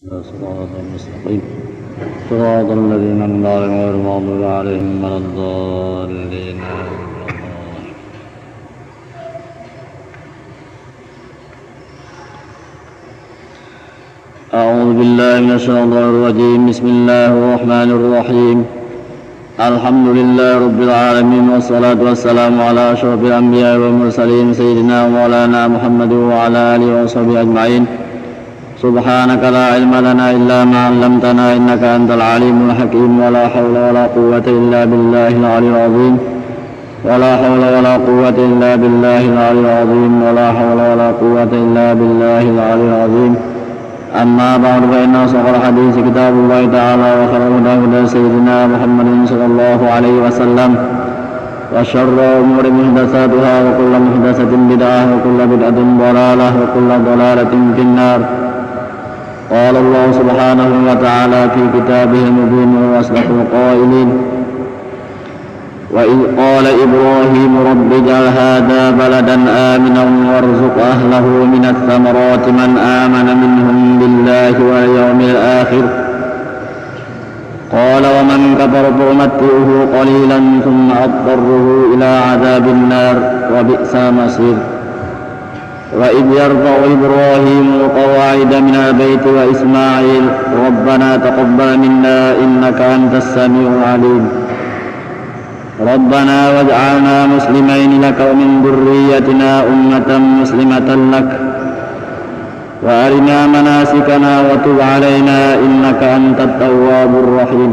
صراط المستقيم صراط الذين أنعمت عليهم غير المغضوب عليهم ولا الضالين. أعوذ بالله من الشيطان الرجيم. بسم الله الرحمن الرحيم. الحمد لله رب العالمين، والصلاة والسلام على أشرف الأنبياء والمرسلين سيدنا ومولانا محمد وعلى آله وصحبه أجمعين. سبحانك لا علم لنا إلا ما علمتنا إنك أنت العليم الحكيم. ولا حول ولا قوة إلا بالله العلي العظيم. ولا حول ولا قوة إلا بالله العلي العظيم. ولا حول ولا قوة إلا بالله العلي العظيم. أما بعد، فإن أصدق الحديث كتاب الله تعالى، وخير الهدى هدى سيدنا محمد صلى الله عليه وسلم، وشر الأمور محدثاتها، وكل محدثة بدعة، وكل بدعة ضلالة، وكل ضلالة في النار. قال الله سبحانه وتعالى في كتابه المبين وأصدق القائلين: وإذ قال إبراهيم رب اجعل هذا بلدا آمنا وارزق أهله من الثمرات من آمن منهم بالله واليوم الآخر. قال ومن كفر فأمتعه قليلا ثم أضطره إلى عذاب النار وبئس المصير. وإذ يرفع إبراهيم القواعد من البيت وإسماعيل ربنا تقبل منا إنك أنت السميع العليم. ربنا واجعلنا مسلمين لك ومن ذريتنا أمة مسلمة لك وأرنا مناسكنا وتب علينا إنك أنت التواب الرحيم.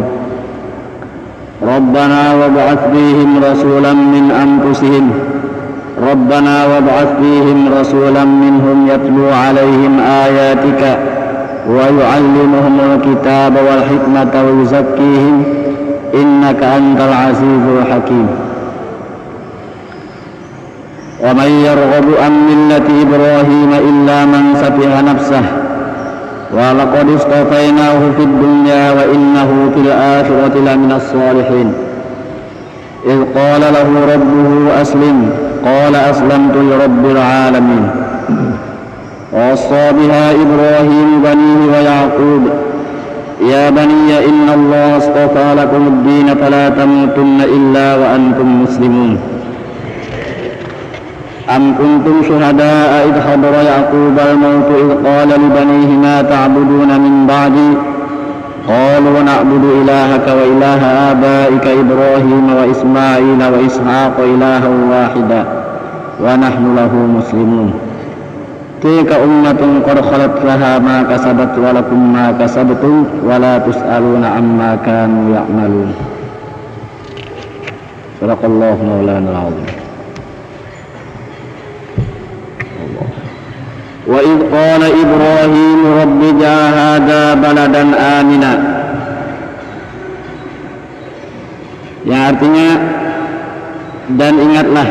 ربنا وابعث فيهم رسولا من أنفسهم منهم يتلو عليهم آياتك ويعلمهم الكتاب والحكمة ويزكيهم إنك أنت العزيز الحكيم. ومن يرغب عن ملة إبراهيم إلا من سفه نفسه ولقد اصطفيناه في الدنيا وإنه في الآخرة لمن الصالحين. إذ قال له ربه أسلم قال أسلمت لرب العالمين. ووصى بها إبراهيم بنيه ويعقوب: يا بني إن الله اصطفى لكم الدين فلا تموتن إلا وأنتم مسلمون. أم كنتم شهداء إذ حضر يعقوب الموت إذ قال لبنيه ما تعبدون من بعدي قالوا نعبد إلهك وإله آبائك إبراهيم وإسماعيل وإسحاق إلها واحدا ونحن له مسلمون. تلك أمة قد خلت لها ما كسبت ولكم ما كسبتم ولا تسألون عما كانوا يعملون. صدق الله مولانا العظيم. وإذ قال إبراهيم رب اجعل هذا بلدا آمنا, yang artinya dan ingatlah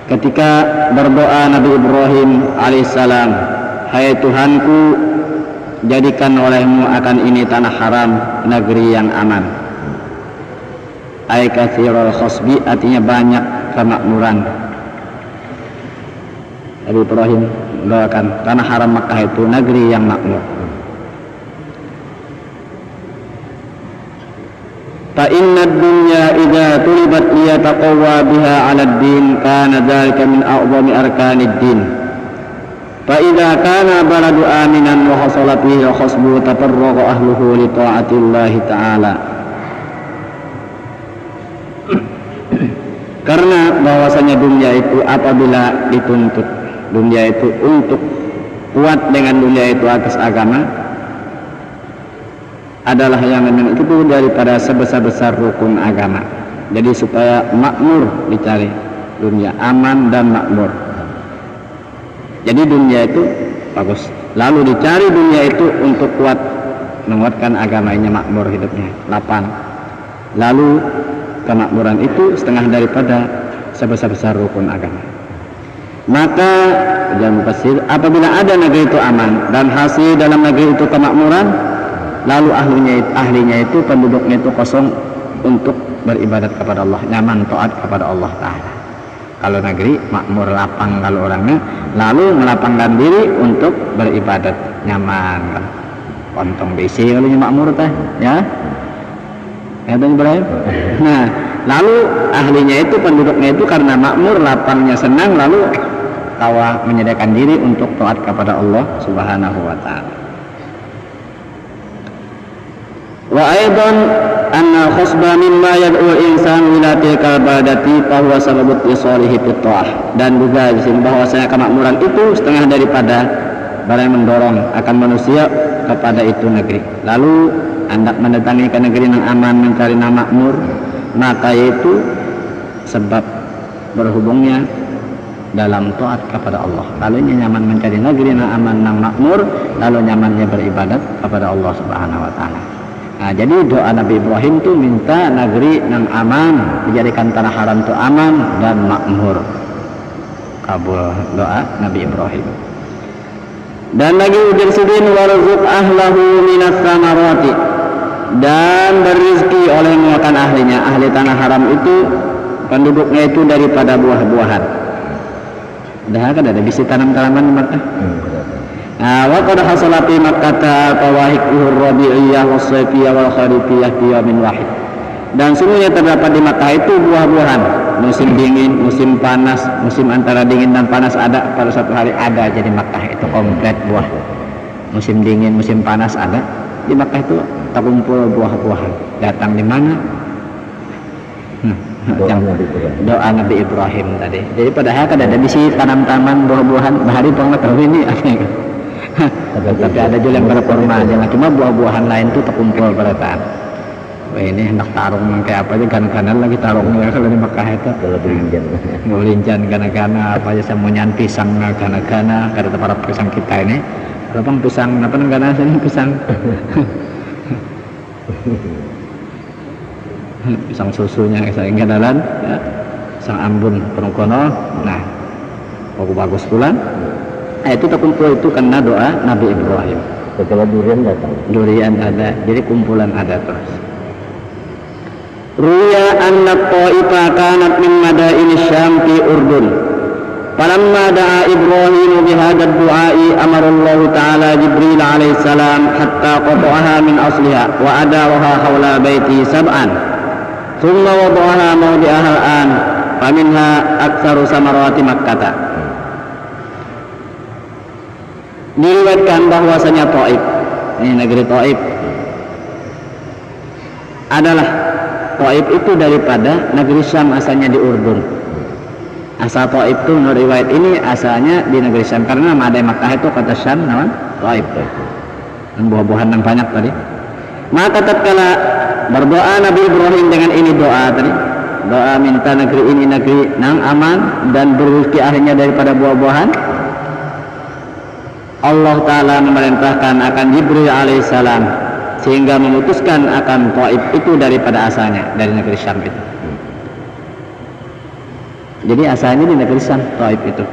ketika berdoa Nabi Ibrahim alaihissalam, hai Tuhanku, jadikan olehmu akan ini tanah haram negeri yang aman. Ay katsirul khosbi, artinya banyak kemakmuran. Nabi Ibrahim doakan tanah haram Makkah itu negeri yang makmur. Fa inna ad-dunya idza tulibat liyataqawwa biha 'ala ad-din kana dzalika min a'zami arkanid din. Fa idza kana baladu aminan wa hasala fihi khasbu tafarraqa ahluhu li ta'atillah ta'ala. Karena bahwasanya dunia itu apabila dituntut, dunia itu untuk kuat dengan dunia itu atas agama adalah yang memang itu daripada sebesar-besar rukun agama. Jadi supaya makmur dicari dunia, aman dan makmur. Jadi dunia itu bagus. Lalu dicari dunia itu untuk kuat, menguatkan agamanya, makmur hidupnya, lapang. Lalu kemakmuran itu setengah daripada sebesar-besar rukun agama. Maka jangan mufassir, apabila ada negeri itu aman dan hasil dalam negeri itu kemakmuran, lalu ahlinya itu penduduknya itu kosong untuk beribadat kepada Allah, nyaman taat kepada Allah Ta'ala. kalau negeri, makmur lapang kalau orangnya, lalu melapangkan diri untuk beribadat nyaman kan. Kontong BC kalau makmur teh ya. Ya Ibrahim. Nah, lalu ahlinya itu penduduknya itu karena makmur lapangnya senang lalu tawa menyediakan diri untuk taat kepada Allah Subhanahu wa taala. Wa aidan anna khusba mimma yad'u insan ila tilkal badati fa huwa sababut isalihi fit ta'ah. Dan juga di sini bahwasanya kemakmuran itu setengah daripada barang yang mendorong akan manusia kepada itu negeri. Lalu hendak mendatangi ke negeri yang aman mencari nama makmur, maka itu sebab berhubungnya dalam taat kepada Allah. Lalu nyaman mencari negeri yang aman yang makmur, lalu nyamannya beribadat kepada Allah Subhanahu wa taala. Nah, jadi doa Nabi Ibrahim itu minta negeri yang aman, dijadikan tanah haram itu aman dan makmur. Kabul doa Nabi Ibrahim. Dan lagi ujar sidin warzuq ahlahu minas samarati, dan berizki oleh menguatkan ahlinya. Ahli tanah haram itu penduduknya itu daripada buah-buahan. Dah kan ada bisa tanam-tanaman di Makkah. Wa qad hasala fi Makkah fawahiqur rabi'iyah was-sayfiyah wal kharifiyah fi yawmin wahid. Dan semuanya terdapat di Makkah itu buah-buahan. Musim dingin, musim panas, musim antara dingin dan panas ada pada satu hari ada. Jadi Makkah itu komplit buah. Musim dingin, musim panas ada. Di Makkah itu terkumpul buah-buahan. Datang di mana? Doa Nabi Ibrahim tadi. Jadi padahal kan ada bisi tanam-taman buah-buahan bahari pengetahuan ini tapi ada juga yang berkorma aja. Cuma buah-buahan lain itu terkumpul pada taat. Wah ini hendak tarung kayak apa aja kanan-kanan lagi tarungnya kalau di Makkah itu. Gelinjan kana-kana apa aja semuanya pisang kana-kana kada para pisang kita ini. Berapa pisang apa negara sini pisang. Pisang susunya saya dalan ya. Pisang ambun penukono. Nah, bagus pula. Itu terkumpul itu karena doa Nabi Ibrahim. Setelah durian datang. Durian ada, jadi kumpulan ada terus. Ruya anna Ta'ifa kanat min madain Syam fi Urdun. Falamma da'a Ibrahim bihadha ad-du'a'i amara Allah Ta'ala Jibril alaihi salam hatta qata'aha min asliha wa adaraha hawla baiti sab'an. Thumma wada'aha mawdi'aha al-an faminha aktsaru samarati Makkah. Diriwayatkan bahwasanya Taif, ini negeri Taif adalah Taif itu daripada negeri Syam, asalnya di Urdun. Asal Taif itu menurut riwayat ini asalnya di negeri Syam karena nama ada Makkah itu kata Syam namanya Taif. Dan buah-buahan yang banyak tadi. Maka tatkala berdoa Nabi Ibrahim dengan ini doa tadi, doa minta negeri ini negeri yang aman dan berrizki akhirnya daripada buah-buahan. Allah Ta'ala memerintahkan akan Jibril alaihissalam sehingga memutuskan akan Taif itu daripada asalnya dari negeri Syam itu. Jadi asalnya di negeri Syam Taif itu.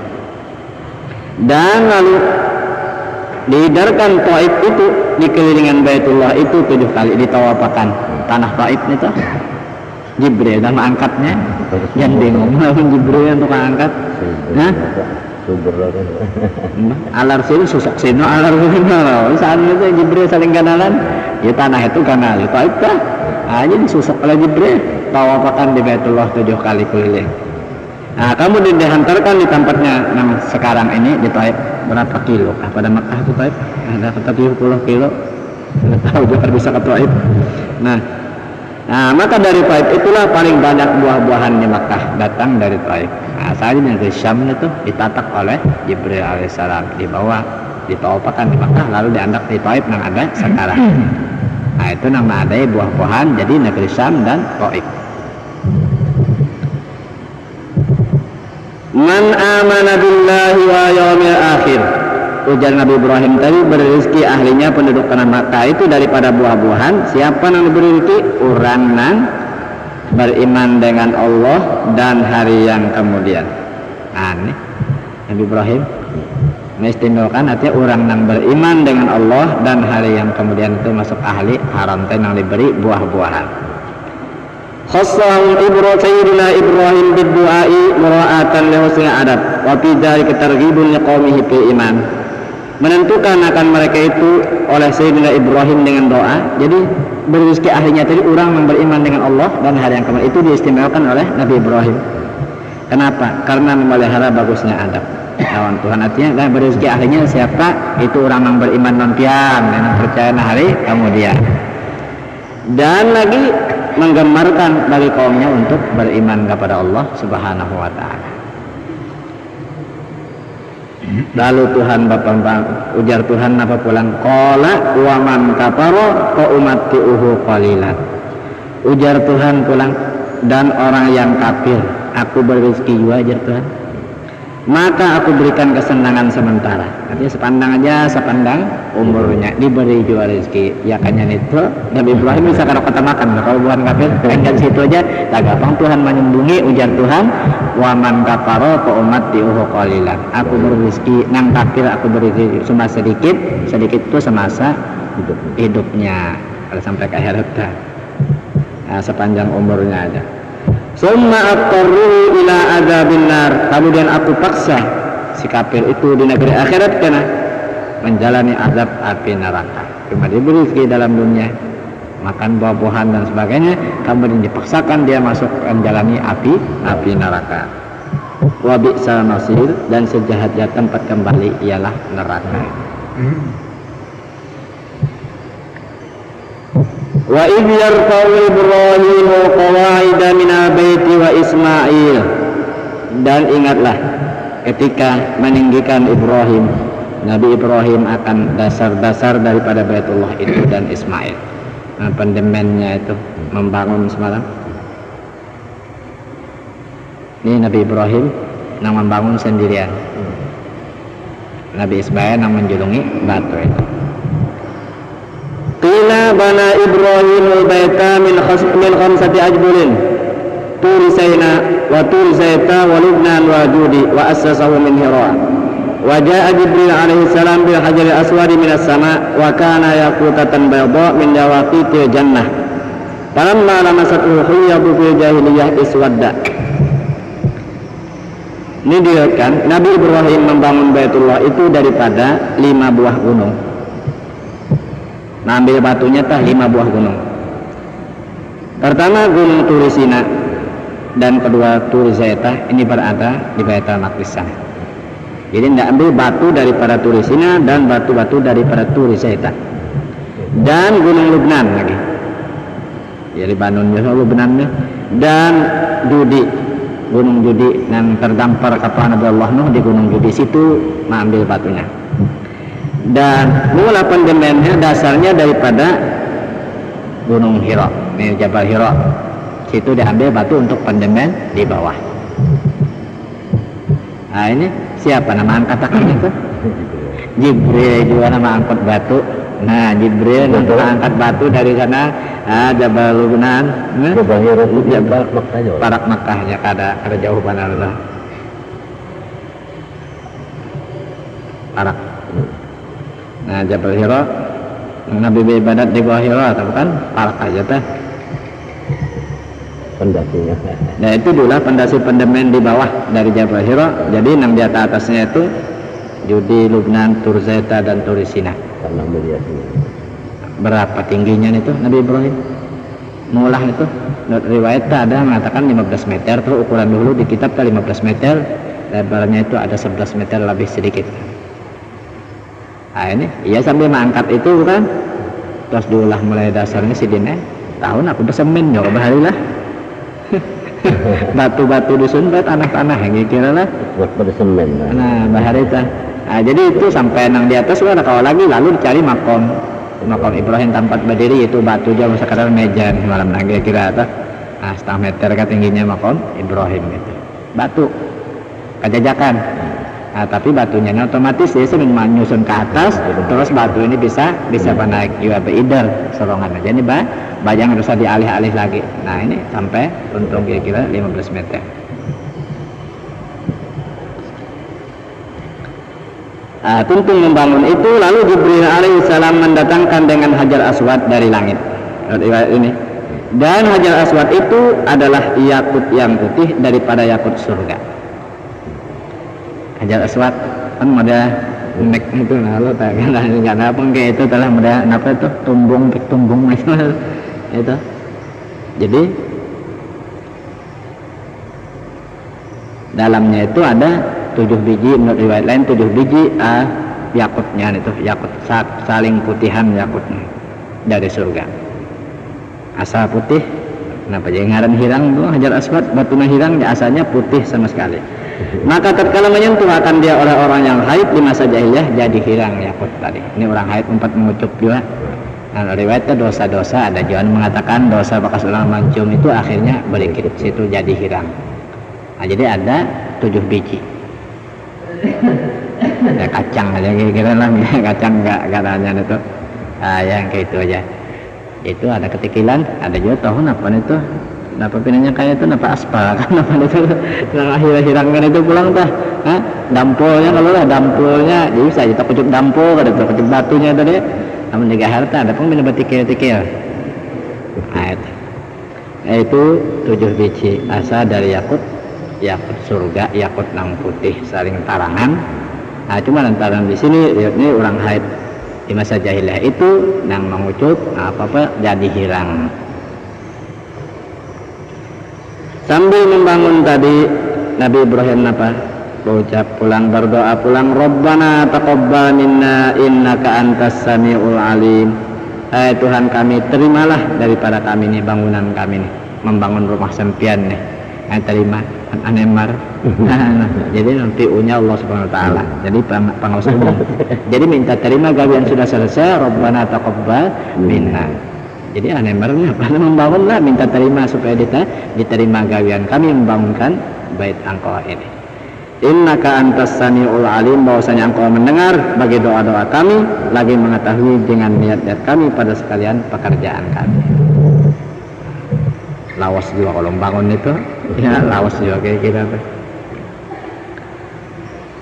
Dan lalu dihidarkan Taif itu di kelilingan Baitullah itu 7 kali ditawapakan tanah Taif itu. Jibril dan angkatnya yang bingung Jibril untuk angkat. Nah, alar sini susuk sini alar sini saat itu Jibril saling kenalan ya tanah itu kenal itu Taif aja disusuk oleh Jibril tawafakan di Baitullah 7 kali keliling. Nah kamu dihantarkan di tempatnya yang sekarang ini di Taif berapa kilo pada Makkah itu Taif ada 70 kilo tahu juga bisa ke Taif. Nah maka dari Taif itulah paling banyak buah-buahan di Makkah datang dari Taif. Asalnya dari Syam itu ditatak oleh Jibril alaihissalam, dibawa ditawapakan di Makkah lalu diandak di Taif yang ada sekarang. Nah itu nama ada buah-buahan jadi negeri Syam dan Taif. Man amana billahi wa yaumil akhir. Ujar Nabi Ibrahim tadi berizki ahlinya penduduk tanah Makkah itu daripada buah-buahan. Siapa yang diberi rezeki? Orang yang beriman dengan Allah dan hari yang kemudian. Aneh Nabi Ibrahim mengistimewakan artinya orang yang beriman dengan Allah dan hari yang kemudian itu masuk ahli haram yang diberi buah-buahan. Khassahum Sayyidina Ibrahim bid-du'ai mura'atan li husnil adab wa fi dzalika targhibun liqaumihi fil iman. Menentukan akan mereka itu oleh Sayyidina Ibrahim dengan doa. Jadi berizki akhirnya tadi orang yang beriman dengan Allah dan hari yang kemudian itu diistimewakan oleh Nabi Ibrahim. Kenapa? Karena memelihara bagusnya adab lawan Tuhan. Artinya dan berizki akhirnya siapa? Itu orang yang beriman non-pian yang percaya hari kemudian. Dan lagi menggemarkan bagi kaumnya untuk beriman kepada Allah Subhanahu wa ta'ala. Lalu Tuhan ujar Tuhan apa pulang? Qala wa man kafara fa umatti'uhu qalilan. Ujar Tuhan pulang, dan orang yang kafir aku beri rezeki juga, ajar Tuhan, maka aku berikan kesenangan sementara. Artinya sepandang umurnya diberi juga rezeki. Ya kanya itu Nabi Ibrahim bisa kalau kata makan. Kalau bukan kafir kan situ aja tak gampang Tuhan menyembunyi. Ujar Tuhan, wa man kafara fa umatti'uhu qalilan. Aku beri rezeki nang kafir aku beri cuma sedikit itu semasa hidupnya kalau sampai ke akhirat. Nah, sepanjang umurnya aja. Summa aqarru ila adzabin nar. Kemudian aku paksa si kafir itu di negeri akhirat karena menjalani azab api neraka. Cuma diberi rezeki dalam dunia, makan buah-buahan dan sebagainya, kemudian dipaksakan dia masuk menjalani api neraka. Wa bi'sal masir, dan sejahat-jahat tempat kembali ialah neraka. Wa idh yarfa'u Ibrahim qawa'ida minal baiti wa Ismail. Dan ingatlah ketika meninggikan Ibrahim, Nabi Ibrahim akan dasar-dasar daripada Baitullah itu dan Ismail. Nah, pendemennya itu membangun semalam. Ini Nabi Ibrahim yang membangun sendirian. Nabi Ismail yang menjulungi batu itu. Qila bana Ibrahimul baita min khamsati ajbulin turisaina wa turisaita wa lubnan wa judi wa assasahu min hira wa jaa Jibril alaihi salam bil hajaril aswadi minas sama wa kana yaqutatan bayda min yawaqitil jannah falamma lamasatuhu huyyadu fil jahiliyah iswadda. Ini dia kan Nabi Ibrahim membangun Baitullah itu daripada 5 buah gunung. Nah, ambil batunya tah 5 buah gunung. Pertama gunung Turisina dan kedua Turizaita, ini berada di Baitul Maqdis sana. Jadi tidak ambil batu daripada Turisina dan batu-batu daripada Turizaita. Dan gunung Lubnan lagi. Ya Libanonnya Lubnannya dan Judi. Gunung Judi yang terdampar kapal Nabi Allah Nuh di gunung Judi situ mengambil batunya. Dan mula pendemennya dasarnya daripada Gunung Hira, ini Jabal Hira. Situ diambil batu untuk pendemen di bawah. Nah ini siapa nama angkatan itu? Jibril juga nama angkut batu. Nah Jibril angkat batu dari sana. Jabal Lubnan, Jabal Barak Makkah ya kada jauh mana lah. Barak. Nah Jabal Hira, Nabi beribadat di bawah Hira, tapi kan Barak aja teh. Pendasinya. Nah itu dulu pendasi pendemen di bawah dari Jabal Hira. Jadi yang di atasnya itu Judi, Lubnan, Turzeta dan Turisina. Karena berapa tingginya itu Nabi Ibrahim? Mulah itu riwayat ada mengatakan 15 meter. Terus ukuran dulu di kitab 15 meter, lebarnya itu ada 11 meter lebih sedikit. Nah ini ia sambil mengangkat itu kan, terus diulah mulai dasarnya si Dine tahun aku bersemen ya baharilah batu-batu dusun tanah-tanah yang kira lah buat bersemen. Nah bahari itu. Nah, jadi itu sampai nang di atas ada kau lagi lalu dicari makom Ibrahim tempat berdiri itu batu jauh sekedar meja malam lagi kira atas. Nah, setengah meter kan tingginya makom Ibrahim itu batu kejajakan. Nah, tapi batunya ini otomatis dia menyusun ke atas, terus batu ini bisa naik juga beider sorongan aja. Ini bajang harus dialih-alih lagi. Nah ini sampai untung kira-kira 15 meter. Nah, tuntung membangun itu lalu Jibril alaihissalam mendatangkan dengan Hajar Aswad dari langit. Riwayat ini Dan Hajar Aswad itu adalah yakut yang putih daripada yakut surga. Hajar Aswad kan ada nek itu lalu tak kan apa kayak itu telah ada apa itu tumbung itu. Jadi dalamnya itu ada 7 biji, menurut riwayat lain 7 biji yakutnya itu, yakut saling putihan yakutnya dari surga. Asal putih, kenapa jadi ngaran hirang tuh Hajar Aswad, batunya hirang, asalnya putih sama sekali. Maka tatkala menyentuh akan dia oleh orang yang haid di masa jahiliyah jadi hirang yakut tadi. Ini orang haid empat mengucup juga. Nah, riwayatnya dosa-dosa, ada juga mengatakan dosa bekas orang mencium itu akhirnya berikut situ jadi hirang. Nah, jadi ada 7 biji. Ada kacang aja kira-kira lah, kacang enggak hanya itu. Yang kayak itu aja. Itu ada ketikilan, ada juga tahu apa itu, apa pinanya kayak itu, apa aspal kan, apa itu, hirang-hirang itu pulang tah, dampolnya kalau lah dampolnya, jadi bisa kita kucup dampol, ada kucup batunya tadi, namun jaga harta, ada pun bina tikil-tikil, itu 7 biji asal dari yakut surga, yakut nang putih saling tarangan. Nah cuma lantaran di sini ini orang haid di masa jahiliyah itu yang mengucup apa-apa jadi hirang. Sambil membangun tadi Nabi Ibrahim apa? Berucap pulang, berdoa pulang, Rabbana taqabbal minna innaka antas samiul alim. Hai Tuhan kami, terimalah daripada kami nih bangunan kami nih, membangun rumah sempian nih. Terima anemar. Jadi nanti unya Allah Subhanahu wa taala. Jadi pengawas umum. Jadi minta terima gawean sudah selesai, Rabbana taqabbal minna. Jadi anemarnya apa? Membangunlah, minta terima supaya diterima gawean kami membangunkan bait Engkau ini. Innaka antas samiul alim, bahwasanya Engkau mendengar bagi doa-doa kami, lagi mengetahui dengan niat-niat kami pada sekalian pekerjaan kami. Lawas juga kalau bangun itu, ya lawas juga kayak kita tuh.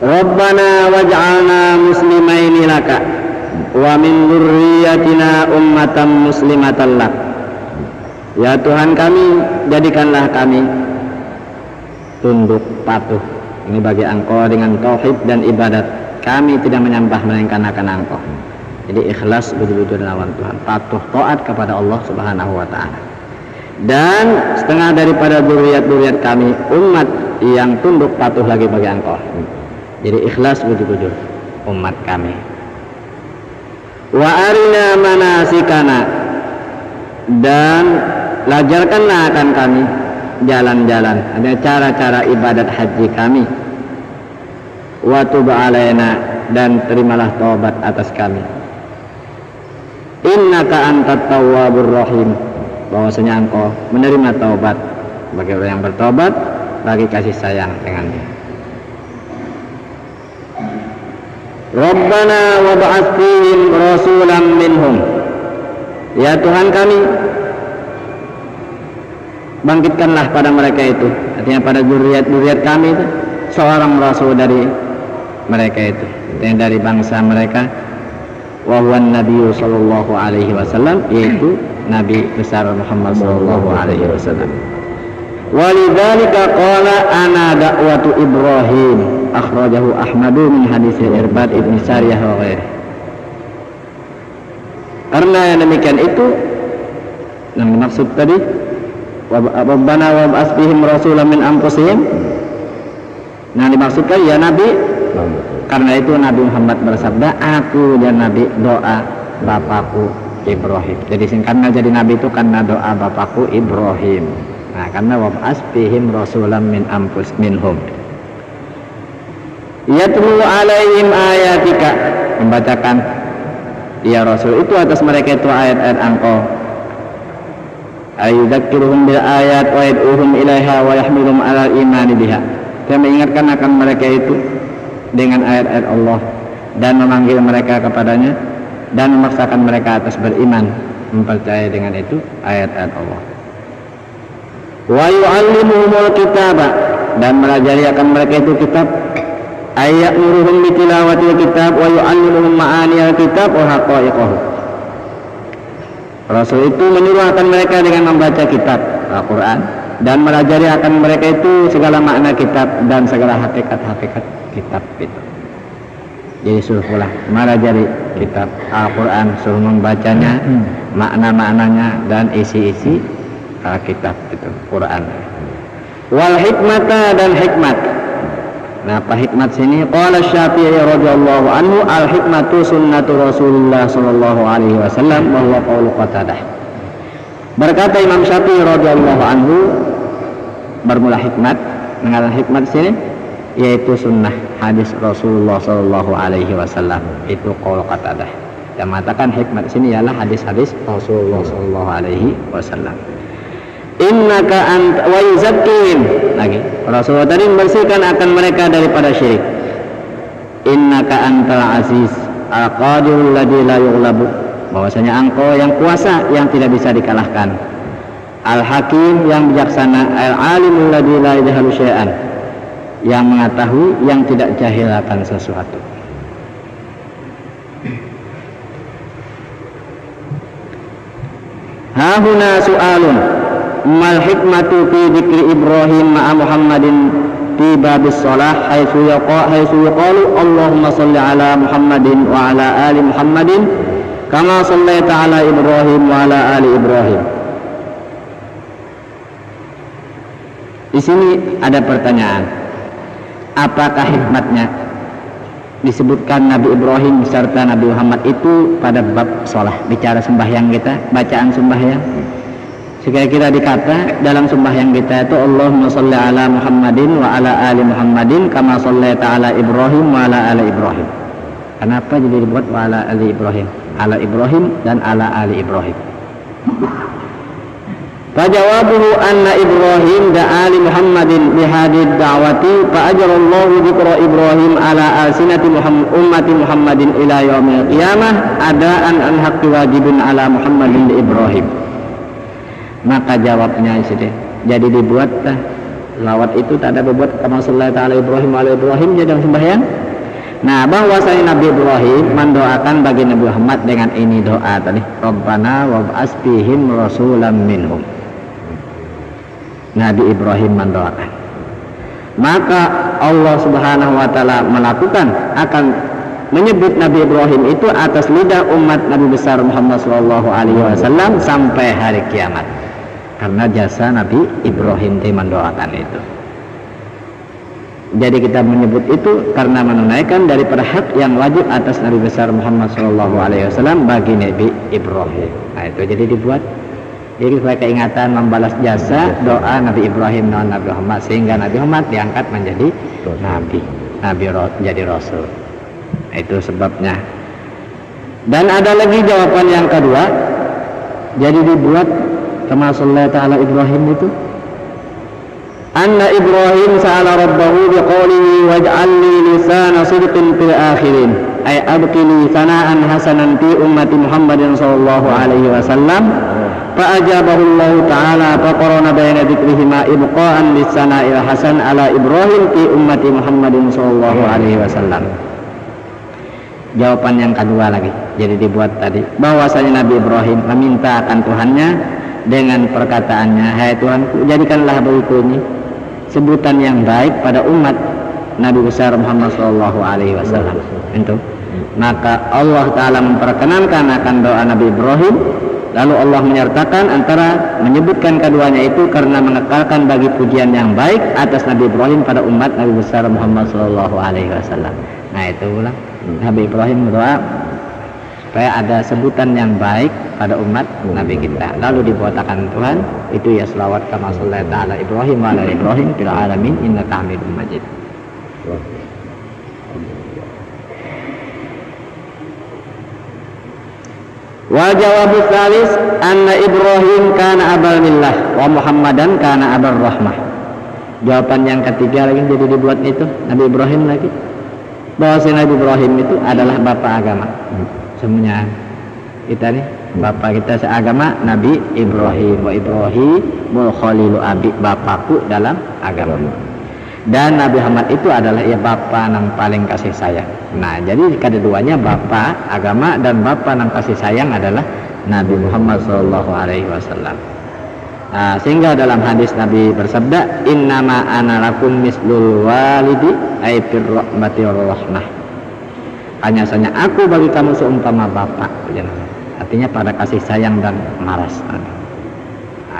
Rabbana waj'alna muslimaini laka wa min dzurriyyatina ummatan muslimatan lak. Ya Tuhan kami, jadikanlah kami tunduk patuh ini bagi Engkau dengan tauhid dan ibadat. Kami tidak menyembah melainkan akan Engkau. Jadi ikhlas betul-betul lawan Tuhan, patuh taat kepada Allah Subhanahu wa taala. Dan setengah daripada dzurriyyat kami umat yang tunduk patuh lagi bagi Engkau. Jadi ikhlas betul-betul umat kami. Wa arina manasikana, dan lajarkanlah akan kami jalan-jalan, ada cara-cara ibadat haji kami. Wa tub alaina, dan terimalah taubat atas kami. Innaka antat tawwabur rahim, bahwasanya Engkau menerima taubat bagi orang yang bertobat, bagi kasih sayang dengannya. Rabbana wab'ats fihim rasulan minhum. Ya Tuhan kami, bangkitkanlah pada mereka itu, artinya pada dzurriyyat kami itu, seorang rasul dari mereka itu, artinya dari bangsa mereka. Wa huwa an-nabiyyu sallallahu alaihi wasallam, yaitu Nabi besar Muhammad sallallahu alaihi wasallam. Walidzalika qala ana da'watu Ibrahim, akhrajahu Ahmadu min hadis Irbad ibn Sariyah wa ghairihi. Karena yang demikian itu yang dimaksud tadi, Rabbana wab'ats fihim rasulan min anfusihim, nah dimaksudkan ya Nabi, karena itu Nabi Muhammad bersabda, aku dan Nabi doa bapakku Ibrahim. Jadi karena jadi Nabi itu karena doa bapakku Ibrahim. Nah karena wab'ats fihim rasulan min minhum yatlu alaihim ayatika, membacakan ya Rasul itu atas mereka itu ayat-ayat Engkau. Ayudzakiruhum bil ayat wa yad'uhum ilaiha wa yahmiluhum ala imani biha. Dia mengingatkan akan mereka itu dengan ayat-ayat Allah dan memanggil mereka kepadanya dan memaksakan mereka atas beriman, mempercayai dengan itu ayat-ayat Allah. Wa yu'allimuhumul kitaba, dan melajari akan mereka itu kitab. Ayat nuruhum bitilawatil kitab wa yu'allimuhum ma'aniyal kitab wa haqa'iqahu. Rasul itu menyuruh akan mereka dengan membaca kitab Al-Quran dan melajari akan mereka itu segala makna kitab dan segala hakikat-hakikat kitab itu. Jadi suruh pula melajari kitab Al-Quran, suruh membacanya, makna-maknanya dan isi-isi kitab itu Quran. Wal hikmata dan hikmat. Nah, apa hikmat sini? Qala Syafi'i radhiyallahu anhu, al hikmatu sunnatu Rasulullah sallallahu alaihi wasallam wa huwa qaulu Qatadah. Berkata Imam Syafi'i radhiyallahu anhu, bermula hikmat, dengan hikmat sini yaitu sunnah hadis Rasulullah sallallahu alaihi wasallam, itu qaul Qatadah. Yang mengatakan hikmat sini ialah hadis-hadis Rasulullah sallallahu alaihi wasallam. Innaka anta wa yuzakkihim, lagi Rasulullah tadi membersihkan akan mereka daripada syirik. Innaka antal aziz al-qadirul ladzi la yughlabu, bahwasanya engkau yang kuasa yang tidak bisa dikalahkan. Al-hakim yang bijaksana, al-alimul ladzi la yajhalu syai'an, yang mengetahui yang tidak jahil akan sesuatu. Hahuna su'alun mal hikmatu fi dzikri Ibrahim ma'a Muhammadin fi babis shalah haitsu yaqalu Allahumma shalli ala Muhammadin wa ala ali Muhammadin kama shallaita ala Ibrahim wa ala ali Ibrahim. Di sini ada pertanyaan, apakah hikmatnya disebutkan Nabi Ibrahim serta Nabi Muhammad itu pada bab shalah, bicara sembahyang kita, bacaan sembahyang? Sekira-kira dikata dalam sembahyang kita itu Allahumma sholli ala Muhammadin wa ala ali Muhammadin kama shallaita ala Ibrahim wa ala ali Ibrahim. Kenapa jadi dibuat wa ala ali Ibrahim? Ala Ibrahim dan ala ali Ibrahim. Fajawabuhu anna Ibrahim da'ali Muhammadin bihadid da'wati fa ajarallahu dzikra Ibrahim ala alsinati ummati Muhammadin ila yaumil qiyamah adaan an haqqi wajibin ala Muhammadin di Ibrahim. Maka jawabnya itu jadi dibuat lawat itu tak ada berbuat kama sallallahu ala Ibrahim wa ala Ibrahim jadi dalam sembahyang. Nah, bahwasanya Nabi Ibrahim mendoakan bagi Nabi Muhammad dengan ini doa tadi, Rabbana wab'ats fihim rasulam minhum. Nabi Ibrahim mendoakan, maka Allah Subhanahu wa taala melakukan akan menyebut Nabi Ibrahim itu atas lidah umat Nabi besar Muhammad sallallahu alaihi wasallam sampai hari kiamat. Karena jasa Nabi Ibrahim yang mendoakan itu. Jadi kita menyebut itu karena menunaikan daripada hak yang wajib atas Nabi besar Muhammad sallallahu alaihi wasallam bagi Nabi Ibrahim. Nah, itu jadi dibuat. Jadi supaya keingatan membalas jasa doa Nabi Ibrahim dan Nabi Muhammad, sehingga Nabi Muhammad diangkat menjadi Nabi jadi Rasul. Itu sebabnya. Dan ada lagi jawaban yang kedua, jadi dibuat kama sallallahu ta'ala Ibrahim itu anna Ibrahim sa'ala rabbahu biqawlihi waj'alni lisana sidqin fil akhirin ay abqini sana'an hasanan fi ummati Muhammadin sallallahu alaihi wasallam fa'ajabahu Allah ta'ala faqarana bayna dzikrihima ibqa'an lisana'il hasan ala Ibrahim fi ummati Muhammadin sallallahu alaihi wasallam. Jawaban yang kedua lagi jadi dibuat tadi bahwasanya Nabi Ibrahim meminta akan Tuhannya dengan perkataannya, hai Tuhanku, jadikanlah bagiku ini sebutan yang baik pada umat Nabi besar Muhammad sallallahu alaihi wasallam. Itu maka Allah taala memperkenankan akan doa Nabi Ibrahim, lalu Allah menyertakan antara menyebutkan keduanya itu karena mengekalkan bagi pujian yang baik atas Nabi Ibrahim pada umat Nabi besar Muhammad sallallahu alaihi wasallam. Nah, itu ulang Nabi Ibrahim berdoa supaya ada sebutan yang baik pada umat Nabi kita, lalu dibuatakan Tuhan itu ya selawat kama sallallahu ta'ala Ibrahim wa ala Ibrahim fil alamin innaka Hamidum Majid. Wa jawabu tsalis anna Ibrahim kana abal millah wa Muhammadan kana abar rahmah. Jawaban yang ketiga lagi jadi dibuat itu Nabi Ibrahim lagi, bahwa Nabi Ibrahim itu adalah bapak agama. Semuanya kita nih bapak kita seagama Nabi Ibrahim, wa Ibrahimul khalilu abi, bapakku dalam agama. Dan Nabi Muhammad itu adalah ya bapak yang paling kasih sayang. Nah, jadi keduanya bapak agama dan bapak yang kasih sayang adalah Nabi Muhammad sallallahu alaihi wasallam. Sehingga dalam hadis Nabi bersabda, innama ana lakum mislul walidi ay fir rahmati war rahmah. Hanya saja aku bagi kamu seumpama bapak. Artinya pada kasih sayang dan maras.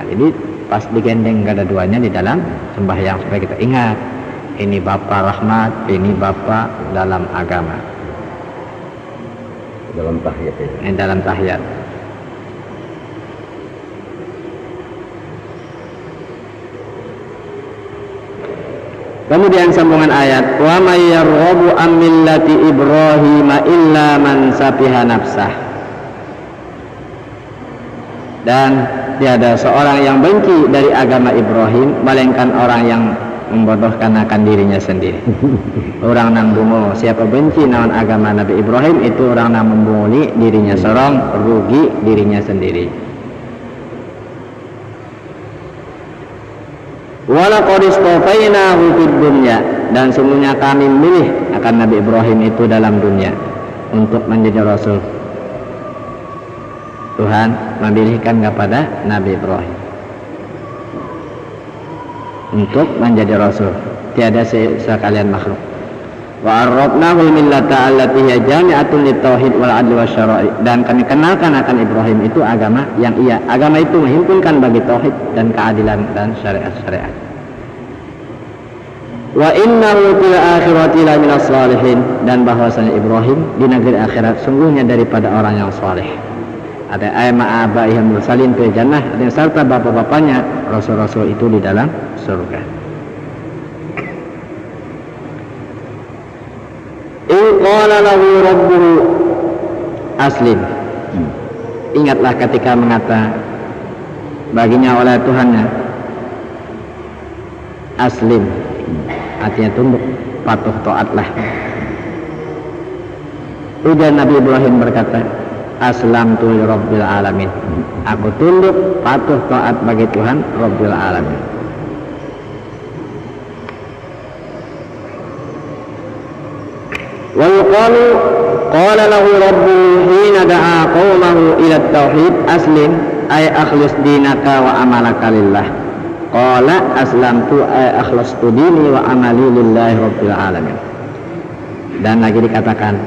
Jadi pas digandeng gada duanya di dalam sembahyang supaya kita ingat ini bapak rahmat, ini bapak dalam agama. Dalam tahiyat itu. Dalam tahiyat. Kemudian sambungan ayat, wa may yarghabu an millati Ibrahim illa man safiha nafsah. Dan tiada seorang yang benci dari agama Ibrahim melainkan orang yang membodohkan akan dirinya sendiri. Orang nang bungo siapa benci naon agama Nabi Ibrahim itu orang nang membunguli dirinya sorong, rugi dirinya sendiri. Walaqad istafainahu fid dunya, dan sungguhnya kami milih akan Nabi Ibrahim itu dalam dunia untuk menjadi rasul. Tuhan memilihkan kepada Nabi Ibrahim untuk menjadi rasul, tiada sekalian makhluk. Wa arrabnahu millata allati hiya jami'atun litauhid wal adli wasyara'i, dan kami kenalkan akan Ibrahim itu agama yang agama itu menghimpunkan bagi tauhid dan keadilan dan syariat-syariat. Wa innahu fil akhirati la minas salihin, dan bahwasanya Ibrahim di negeri akhirat sungguhnya daripada orang yang saleh. Ada ayat abaihim mursalin fil jannah, dan serta bapak-bapaknya rasul-rasul itu di dalam surga. Qala lahu rabbuhu aslim. Ingatlah ketika mengata baginya oleh Tuhannya aslim, artinya tunduk, patuh, taatlah. Ujar Nabi Ibrahim berkata, aslamtu li rabbil alamin, aku tunduk, patuh, taat bagi Tuhan Rabbil alamin. Wa yuqalu qala lahu rabbuhu hina da'a qaumahu ila at-tauhid aslim ay akhlis dinaka wa amalaka lillah. Qala aslamtu ay akhlastu dini wa amali lillahi rabbil alamin. Dan lagi dikatakan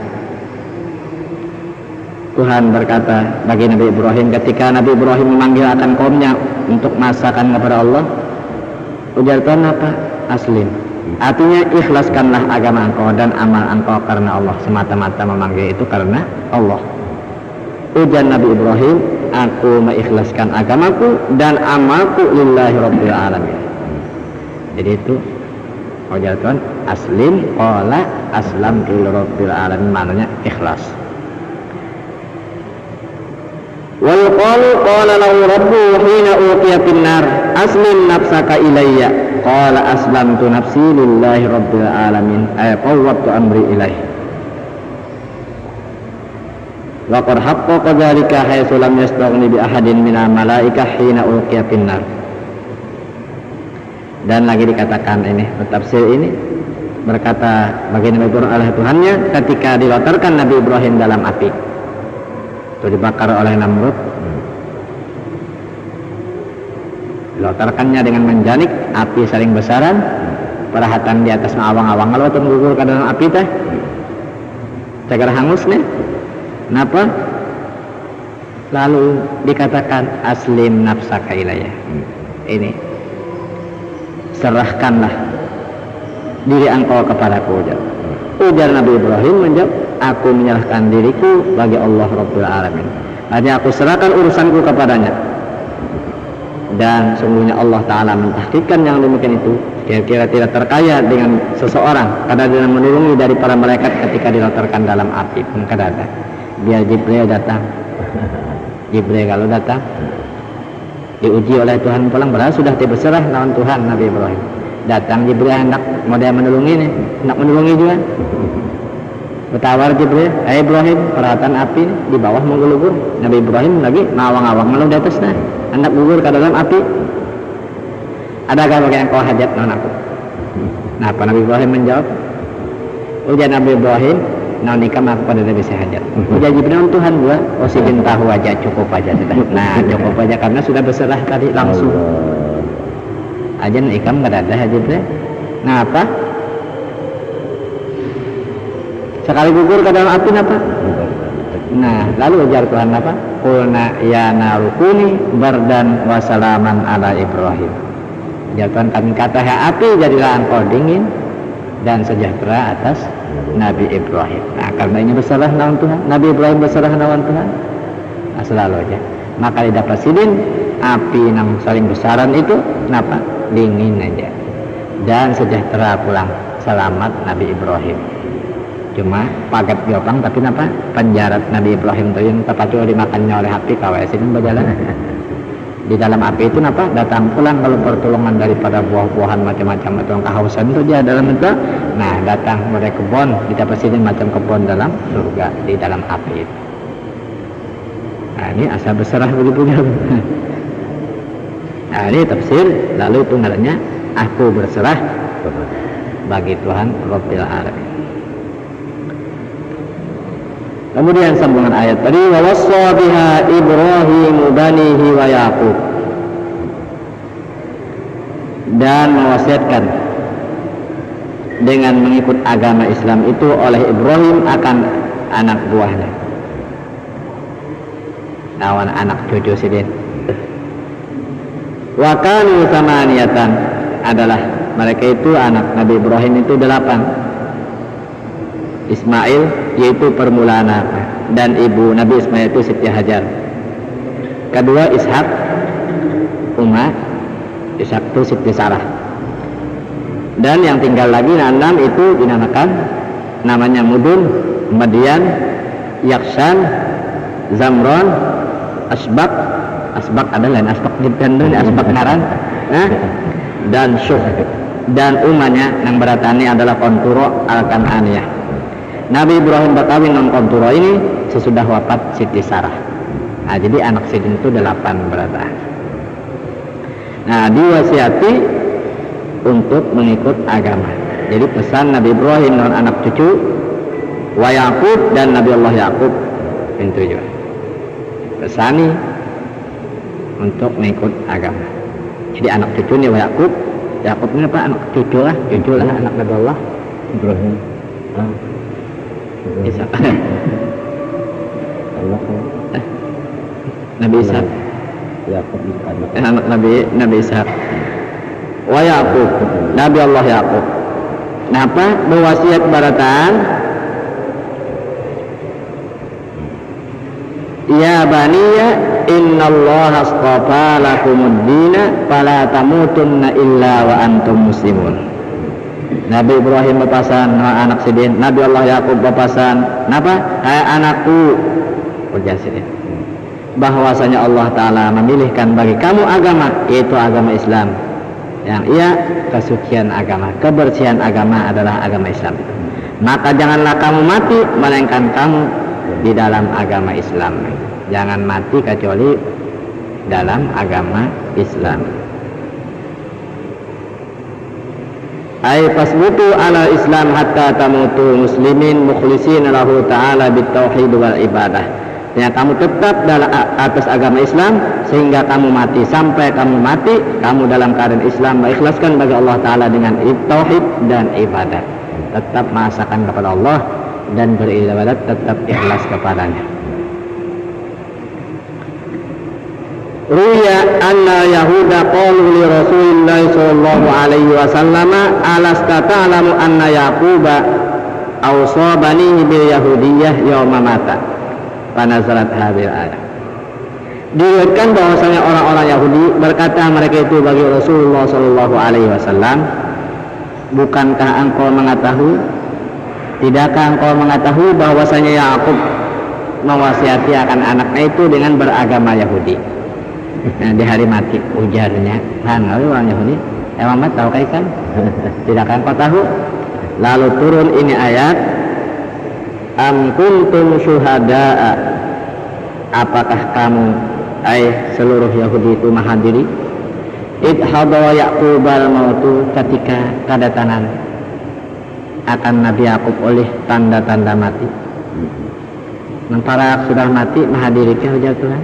Tuhan berkata bagi Nabi Ibrahim ketika Nabi Ibrahim memanggil akan kaumnya untuk masakan kepada Allah, ujar Tuhan apa? Aslim. Artinya ikhlaskanlah agama engkau dan amal engkau karena Allah, semata-mata memanggil itu karena Allah. Ujar Nabi Ibrahim, aku mengikhlaskan agamaku dan amalku lillahi rabbil alamin. Jadi itu ujar Tuhan, aslim, qala aslamtu lirabbil alamin, maknanya ikhlas. Wa yuqalu qala lahu rabbuhu hina uqiya finnar aslim nafsaka ilayya qala aslamtu nafsi lillahi rabbil alamin ay qawwatu amri ilaihi. Wa qad haqqaqa dzalika haitsu lam yastaghni bi ahadin minal malaikah hina uqiya finnar. Dan lagi dikatakan ini tafsir ini berkata bagi Nabi Ibrahim oleh Tuhannya ketika dilontarkan Nabi Ibrahim dalam api itu dibakar oleh Namrud, dilontarkannya dengan menjanik, api saling besaran, perhatan di atas awang-awang kalau tunggu ke dalam api teh cagar hangus nih. Kenapa? Lalu dikatakan aslim nafsaka ilayya, ini serahkanlah diri engkau kepadaku. Ujar Nabi Ibrahim menjawab, aku menyerahkan diriku bagi Allah Rabbil Alamin. Artinya aku serahkan urusanku kepadanya. Dan sungguhnya Allah Ta'ala mentahqiqkan yang demikian itu kira-kira tidak terkaya dengan seseorang karena dia menurungi dari para malaikat ketika dilontarkan dalam api pun kadada. Biar Jibril datang. Jibril kalau datang diuji oleh Tuhan pulang berarti sudah berserah lawan Tuhan Nabi Ibrahim. Datang Jibril hendak model menolongi nih, hendak menolongi juga. Bertawar Jibril, Ibrahim, perhatian api di bawah menggelugur. Nabi Ibrahim lagi ngawang-ngawang malu di atasnya, hendak gugur ke dalam api. Adakah bagi engkau hajat non aku? Nah, Nabi Ibrahim menjawab, ujar Nabi Ibrahim, naon ikam aku pada bisa hajat. Janji benar Tuhan gua, oh si bin tahu aja cukup aja sudah. Nah cukup aja karena sudah berserah tadi langsung. Ajan ikam nggak ada haji teh. Nah apa? Sekali gugur ke dalam api apa? Nah lalu ujar Tuhan apa? Qulna ya narukuni bardan wa salaman ala Ibrahim. Ya Tuhan kami kata ya api jadilah engkau dingin dan sejahtera atas Nabi Ibrahim. Nah karena ini berserah nawan Tuhan, Nabi Ibrahim berserah nawan Tuhan, nah, selalu aja. Maka didapat sidin api yang saling besaran itu kenapa? Dingin aja dan sejahtera pulang selamat Nabi Ibrahim. Cuma pagat biopang tapi kenapa? Penjarat Nabi Ibrahim itu yang terpacu dimakannya oleh api kawasin berjalan. Di dalam api itu apa? Datang pulang kalau pertolongan daripada buah-buahan macam-macam atau kehausan itu dia dalam itu. Nah datang dari kebun, didapat sini macam kebun dalam surga di dalam api itu. Nah ini asal berserah begitu. Nah ini tafsir. Lalu itu ngarannya aku berserah bagi Tuhan Rabbil Alamin. Kemudian sambungan ayat tadi wa wassa biha Ibrahim banihi wa Yaqub, dan mewasiatkan dengan mengikut agama Islam itu oleh Ibrahim akan anak buahnya. Nawan anak cucu sidin. Wa kanu samaniyatan, adalah mereka itu anak Nabi Ibrahim itu 8. Ismail yaitu permulaan dan ibu Nabi Ismail itu Siti Hajar. Kedua Ishak, Umar, Ishak itu Siti Sarah. Dan yang tinggal lagi 6 itu dinamakan namanya Mudun, Madian, Yaksan, Zamron, Asbak. Asbak ada lain Asbak Gibdan, Asbak Naran, dan Syuh. Dan umanya yang beratani adalah Konturo Al-Kan'aniyah. Nabi Ibrahim berkawin non Konturo ini sesudah wafat Siti Sarah. Nah, jadi anak sidin itu 8 berata. Nah, diwasiati untuk mengikut agama. Jadi pesan Nabi Ibrahim non anak cucu wa Yaqub dan Nabi Allah Yaqub itu juga pesani untuk mengikut agama. Jadi anak cucu ini wa Yaqub. Yaqub ini apa? Anak cucu lah anak Nabi Allah Ibrahim. Isa. Nabi Isa. Yaqub anak Nabi Isa. Wa Yaqub, Nabi Allah Yaqub. Napa berwasiat barataan? Ya baniya innallaha astafa lakumud dina fala tamutunna illa wa antum muslimun. Nabi Ibrahim berpasan anak sidin, Nabi Allah Yaqub berpasan, napa? Hai anakku, ujar sidin, bahwasanya Allah Ta'ala memilihkan bagi kamu agama, yaitu agama Islam, yang ia kesucian agama, kebersihan agama adalah agama Islam. Maka janganlah kamu mati melainkan kamu di dalam agama Islam. Jangan mati kecuali dalam agama Islam. Ay fasbutu ala Islam hatta tamutu muslimin mukhlisin lahu ta'ala bitauhid wal ibadah. Ya, kamu tetap dalam atas agama Islam sehingga kamu mati, sampai kamu mati kamu dalam keadaan Islam, mengikhlaskan bagi Allah Ta'ala dengan tauhid dan ibadah, tetap masakan kepada Allah dan beribadat tetap ikhlas kepadanya. Ruya anna Yahuda qalu li Rasulillah sallallahu alaihi wasallam alasta ta'lamu anna Yaquba awsa banihi bil yahudiyyah yawma mata. Panazalat hadhihi ayat. Diriwayatkan bahwasanya orang-orang Yahudi berkata mereka itu bagi Rasulullah sallallahu alaihi wasallam, bukankah engkau mengetahui, tidakkah engkau mengetahui bahwasanya Yakub mewasiati akan anaknya itu dengan beragama Yahudi. Nah, di hari mati ujarnya, orang Yahudi, emang tahu kan? Tidakkah engkau tahu? Lalu turun ini ayat, am kuntum syuhada'a, apakah kamu seluruh Yahudi itu menghadiri id hadara Yaqub al-mautu, ketika kedatangan akan Nabi Yakub oleh tanda-tanda mati. Mentara sudah mati maha dirikah ujar Tuhan.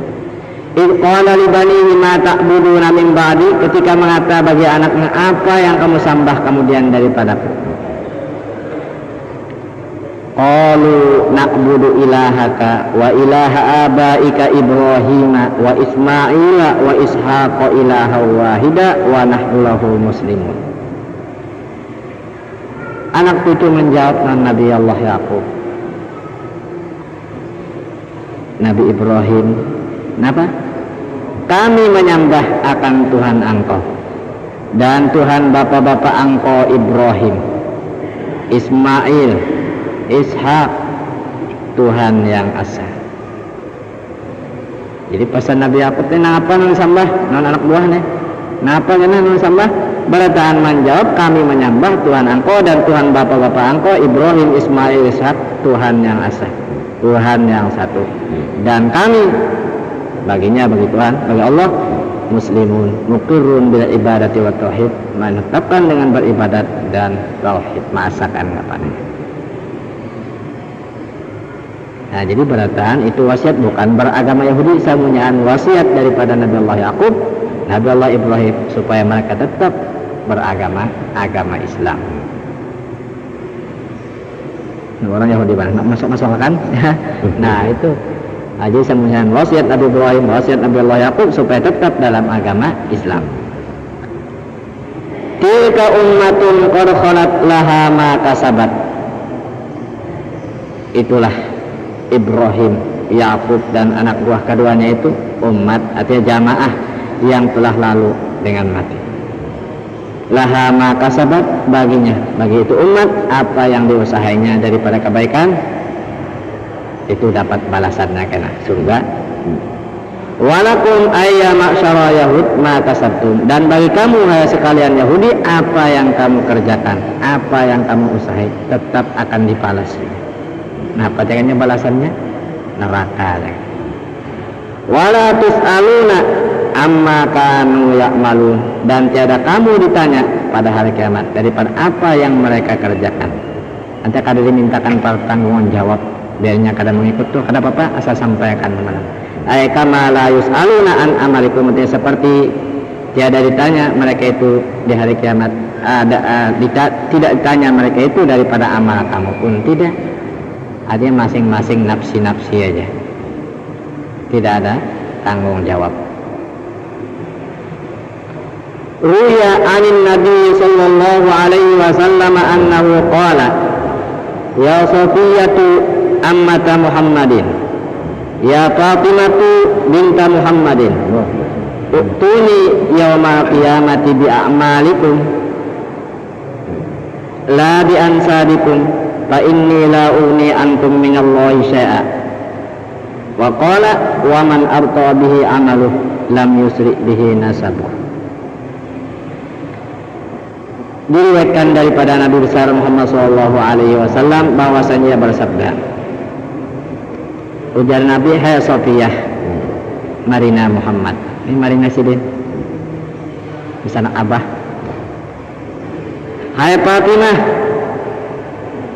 Idh qala li banihi ma ta'buduna min ba'di, ketika mengata bagi anaknya, apa yang kamu sembah kemudian daripadaku. Qalu na'budu ilahaka wa ilaha abaika Ibrahim wa Ismaila wa Ishaqa ilaha wahida wa nahnu lahu muslimun. Anak cucu menjawab dengan Nabi Allah Yakub, Nabi Ibrahim, kenapa? Kami menyembah akan Tuhan engkau dan Tuhan bapak-bapak engkau Ibrahim, Ismail, Ishak, Tuhan yang asa. Jadi pesan Nabi Yakub ini apa nang sambah non anak buahnya? Napa kena nang sambah? Balataan menjawab, kami menyembah Tuhan engkau dan Tuhan bapak-bapak engkau Ibrahim, Ismail, Ishak, Tuhan yang asa, Tuhan yang satu. Dan kami baginya, bagi Tuhan, bagi Allah, muslimun muqirrun bil ibadati wa tauhid, menetapkan dengan beribadat dan tauhid, masakan ngapain. Nah, jadi berataan itu wasiat bukan beragama Yahudi, samunyaan wasiat daripada Nabi Allah Yakub, Nabi Allah Ibrahim, supaya mereka tetap beragama agama Islam. Orang Yahudi mana masuk kan? Nah itu. Nah, jadi samunyaan wasiat Nabi Ibrahim, wasiat Nabi Allah Yakub supaya tetap dalam agama Islam. Tilka ummatun qad khalat laha ma kasabat. Itulah Ibrahim, Yakub dan anak buah keduanya itu umat, artinya jamaah yang telah lalu dengan mati. Laha ma kasabat, baginya, bagi itu umat apa yang diusahainya daripada kebaikan itu dapat balasannya kena surga. Walakum ayya ma'syara yahud ma kasabtum, dan bagi kamu hai sekalian Yahudi apa yang kamu kerjakan, apa yang kamu usahai tetap akan dibalas. Nah, pacakannya balasannya neraka. Wala tus'aluna amma kanu ya'malun, dan tiada kamu ditanya pada hari kiamat daripada apa yang mereka kerjakan. Nanti kada dimintakan pertanggungan jawab, biarnya kada mengikut tuh kada apa-apa asal sampaikan mana. Ay kama la yus'aluna an amalikum, seperti tiada ditanya mereka itu di hari kiamat, tidak ditanya mereka itu daripada amal kamu pun tidak. Artinya masing-masing nafsi-nafsi aja, tidak ada tanggung jawab. Ruya anin Nabi sallallahu alaihi wasallam annahu qala ya Safiyatu ammata Muhammadin ya Fatimatu binta Muhammadin uktuni yawmal qiyamati bi a'malikum la bi ansadikum fa inni la ugni ankum minallahi syai'a. Wa qala wa man arta bihi amaluh lam yusri bihi nasabuh. Diriwayatkan daripada Nabi besar Muhammad sallallahu alaihi wasallam bahwasanya bersabda, ujar Nabi, hai Safiyah Marina Muhammad, ini Marina Sidin bisa anak abah, hai Fatimah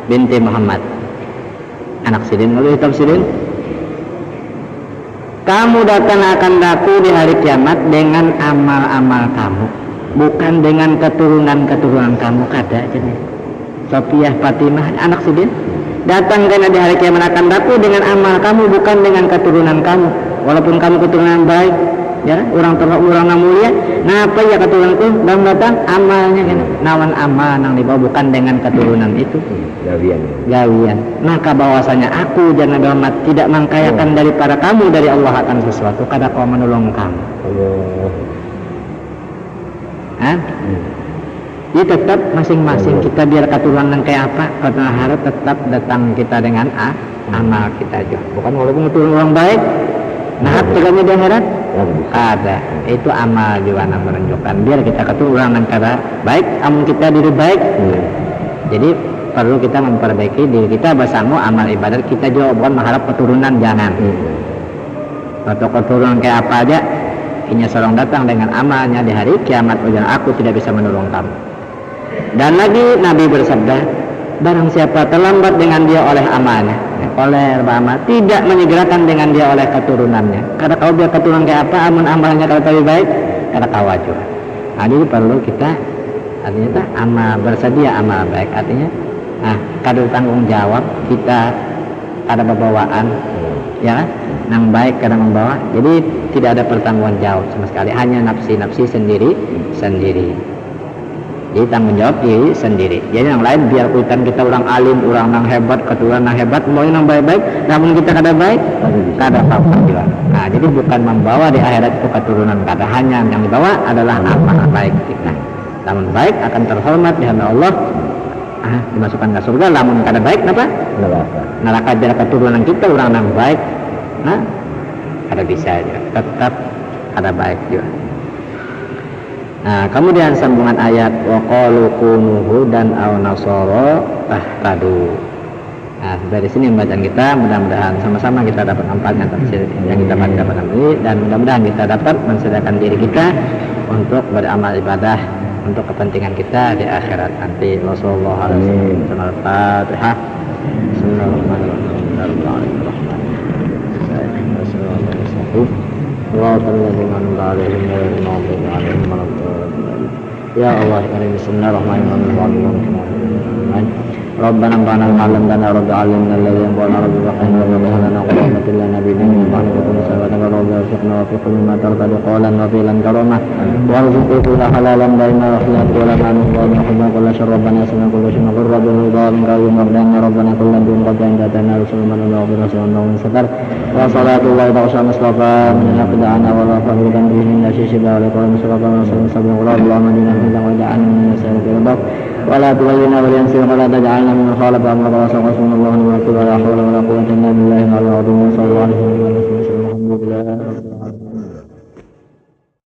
binti Muhammad anak Sidin, lalu hitam Sidin, kamu datang akan daku di hari kiamat dengan amal-amal kamu, bukan dengan keturunan-keturunan kamu. Kada jadi Safiyah Fatimah anak Sidin datang karena di hari kiamat akan daku dengan amal kamu, bukan dengan keturunan kamu. Walaupun kamu keturunan baik, ya, orang mulia, nah apa ya keturunan itu dan datang amalnya kan, nawan amal nang dibawa bukan dengan keturunan itu. Gawian. Maka bahwasanya aku dan Nabi Muhammad tidak mengkayakan daripada kamu dari Allah akan sesuatu, kada kau menolong kamu. Jadi tetap masing-masing kita biar keturunan kayak apa, keturunan harap tetap datang kita dengan amal kita juga. Bukan walaupun keturunan orang baik, nah tegaknya di akhirat ada. Itu amal juga yang menunjukkan biar kita keturunan kada baik, amun kita diri baik. Jadi perlu kita memperbaiki diri kita bersama amal ibadat kita juga, bukan mengharap keturunan, jangan. Atau keturunan kayak apa aja, hanya seorang datang dengan amalnya di hari kiamat, ujar aku tidak bisa menolong kamu. Dan lagi Nabi bersabda, barang siapa terlambat dengan dia oleh amalnya, oleh amal, tidak menyegerakan dengan dia oleh keturunannya. Kata kau dia keturunan kayak apa, amun amalnya kalau lebih baik, kata kau wajib. Nah, jadi perlu kita artinya itu amal bersedia amal baik, artinya kada tanggung jawab kita ada bawaan, ya kan? Nang baik kada membawa, jadi tidak ada pertanggungan jawab sama sekali, hanya nafsi sendiri. Jadi tanggung jawab diri sendiri. Jadi yang lain biar kuitan kita orang alim, orang nang hebat, keturunan nang hebat, maunya nang baik-baik, namun kita kada baik, kada apa-apa juga. Nah, jadi bukan membawa di akhirat itu keturunan kada, hanya yang dibawa adalah amal baik kita. Namun baik akan terhormat di hadapan Allah, dimasukkan ke surga. Namun kada baik, kenapa? Neraka jadi keturunan kita orang nang baik, kada bisa juga, tetap kada baik juga. Nah, kemudian sambungan ayat wa qalu kunu hudan aw nasara tahtadu. Nah, dari sini bacaan kita, mudah-mudahan sama-sama kita dapat manfaatnya tafsir yang kita baca pada ini, dan mudah-mudahan kita dapat mensediakan diri kita untuk beramal ibadah untuk kepentingan kita di akhirat nanti. Wassallallahu alaihi wasallam. Al-Fatihah. Bismillahirrahmanirrahim. Ya Allah, Rabbana bana malam dan rabbi alimna alladhi yanfa'una rabbi wahina wa bihlana qawmatin lana bidin min ba'dikum sawadaka rabbi warzuqna wa fi kulli ma tartadi qawlan wa fi'lan karamah warzuqna kulla halalan bayna akhlaq wa lana wa nahma kulla syarrabbana yasna kulla syina rabbi ridwan rawi mardana rabbana kullan bin qadain datana rasulman wa bi rasulun satar wa salatu wa ta'ala mustafa min aqdana wa la fadlan bihi nasishi wa la qawlan sallallahu alaihi wasallam Allahumma inna wa ja'alna min as-salihin ولا تولنا ولينسر ولا تجعلنا من خالف أمرك وصلى الله عليه وسلم ولا حول ولا قوة إلا بالله العظيم صلى الله عليه وسلم.